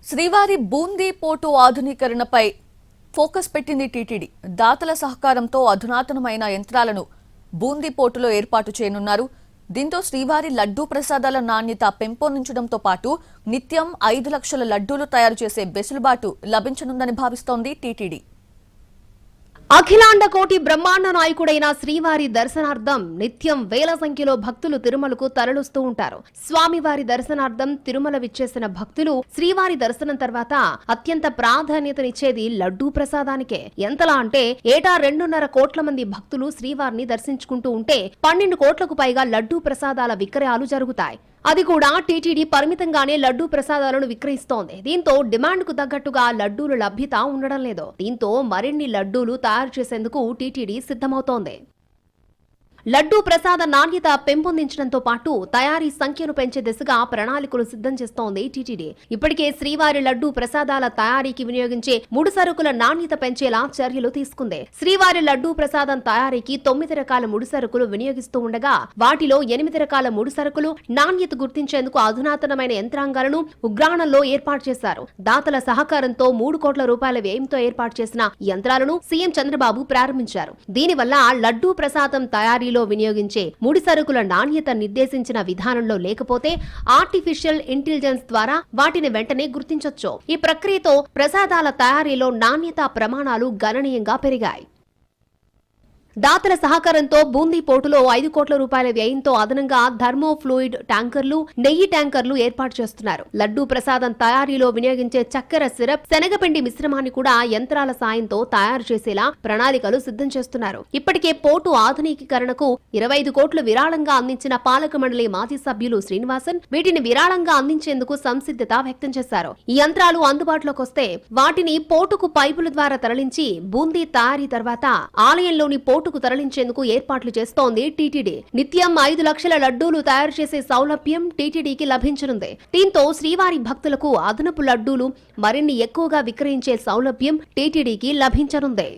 శ్రీవారి boondi port ఆధునీకరణపై focus పెట్టింది TTD. దాతల సహకారంతో అధునాతనమైన యంత్రాలను బూందీ పోర్టులో ఏర్పాటు చేయనున్నారు. దీంతో శ్రీవారి లడ్డూ ప్రసాదాల నాణ్యత పెంపొందించడంతో పాటు నిత్యం 5 లక్షల లడ్డూలు తయారు చేసే వెసులుబాటు లభించనుందని భావిస్తోంది టీటీడీ. అఖిలాండ కోటి బ్రహ్మాండ నాయకుడైన శ్రీవారి దర్శనార్థం నిత్యం వేల సంఖ్యలో భక్తులు తిరుమలకు తరలిస్తూ ఉంటారు. స్వామివారి దర్శనార్థం తిరుమల విచ్చేసిన భక్తులు శ్రీవారి దర్శనం తర్వాత అత్యంత ప్రాధాన్యతనిచ్చేది లడ్డూ ప్రసాదానికే. ఎంతలా అంటే ఏటా 2.5 కోట్ల మంది భక్తులు శ్రీవారిని దర్శించుకుంటూ ఉంటే 12 కోట్లకు పైగా లడ్డూ ప్రసాదాల విక్రయాలు జరుగుతాయి. అది కూడా టీటీడీ పరిమితంగానే లడ్డూ ప్రసాదాలను విక్రయిస్తోంది. దీంతో డిమాండ్ కు తగ్గట్టుగా లడ్డూల లభ్యత ఉండడం లేదు. దీంతో మరిన్ని లడ్డూలు తయారు చేసేందుకు టీటీడీ సిద్ధమవుతోంది. లడ్డూ ప్రసాద నాణ్యత పెంపొందించడంతో పాటు తయారీ సంఖ్యను పెంచే దిశగా ప్రణాళికలు సిద్ధం చేస్తోంది టీటీడీ. ఇప్పటికే శ్రీవారి లడ్డూ ప్రసాదాల తయారీకి వినియోగించే ముడి సరుకుల నాణ్యత పెంచేలా చర్యలు తీసుకుంది. శ్రీవారి లడ్డూ ప్రసాదం తయారీకి 9 రకాల ముడి సరుకులు వినియోగిస్తూ ఉండగా వాటిలో 8 రకాల ముడి సరుకులు నాణ్యత గుర్తించేందుకు అధునాతనమైన యంత్రాంగాలను ఉగ్రాణంలో ఏర్పాటు చేశారు. దాతల సహకారంతో 3 కోట్ల రూపాయల వ్యయంతో ఏర్పాటు చేసిన యంత్రాలను సీఎం చంద్రబాబు ప్రారంభించారు. దీనివల్ల లడ్డూ ప్రసాదం తయారీ వినియోగించే ముడి సరుకుల నాణ్యత నిర్దేశించిన విధానంలో లేకపోతే ఆర్టిఫిషియల్ ఇంటెలిజెన్స్ ద్వారా వాటిని వెంటనే గుర్తించొచ్చు. ఈ ప్రక్రియతో ప్రసాదాల తయారీలో నాణ్యత ప్రమాణాలు గణనీయంగా పెరిగాయి. దాతల సహకారంతో బూందీ పోర్టులో 5 కోట్ల రూపాయల వ్యయంతో అదనంగా థర్మో ఫ్లూయిడ్ ట్యాంకర్లు, నెయ్యి ట్యాంకర్లు ఏర్పాటు చేస్తున్నారు. లడ్డూ ప్రసాదం తయారీలో వినియోగించే చక్కెర సిరప్, శనగపిండి మిశ్రమాన్ని కూడా యంత్రాల సాయంతో తయారు చేసేలా ప్రణాళికలు సిద్ధం చేస్తున్నారు. ఇప్పటికే పోర్టు ఆధునికీకరణకు 25 కోట్లు విరాళంగా అందించిన పాలక మండలి మాజీ సభ్యులు శ్రీనివాసన్ వీటిని విరాళంగా అందించేందుకు సంసిద్ధత వ్యక్తం చేశారు. ఈ యంత్రాలు అందుబాటులోకి వస్తే వాటిని పోర్టుకు పైపుల ద్వారా తరలించి బూందీ తయారీ తర్వాత ఆలయంలోని పోర్టుకు తరలించేందుకు ఏర్పాట్లు చేస్తోంది టీటీడీ. నిత్యం 5 లక్షల లడ్డూలు తయారు చేసే సౌలభ్యం టీటీడీకి లభించనుంది. దీంతో శ్రీవారి భక్తులకు అదనపు లడ్డూలు మరిన్ని ఎక్కువగా విక్రయించే సౌలభ్యం టీటీడీకి లభించనుంది.